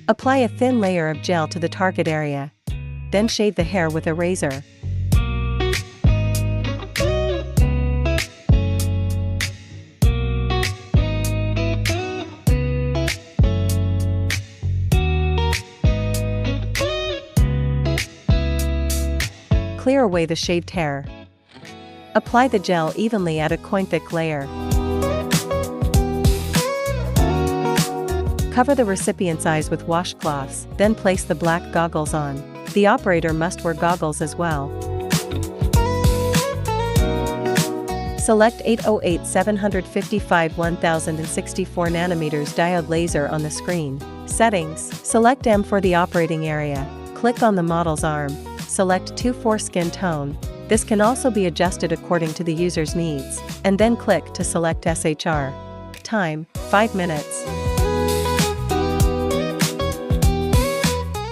Apply a thin layer of gel to the target area. Then shave the hair with a razor. Clear away the shaved hair. Apply the gel evenly at a coin-thick layer. Cover the recipient's eyes with washcloths, then place the black goggles on. The operator must wear goggles as well. Select 808-755-1064nm diode laser on the screen. Settings. Select M for the operating area. Click on the model's arm. Select 2-4 skin tone. This can also be adjusted according to the user's needs. And then click to select SHR. Time, 5 minutes.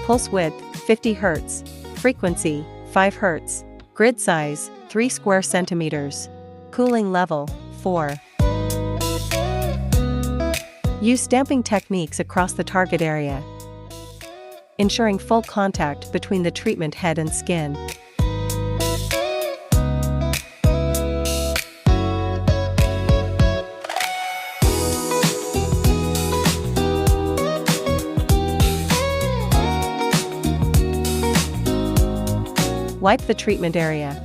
Pulse width, 50 Hz. Frequency, 5 Hz. Grid size, 3 square centimeters. Cooling level, 4. Use stamping techniques across the target area, ensuring full contact between the treatment head and skin. Wipe the treatment area.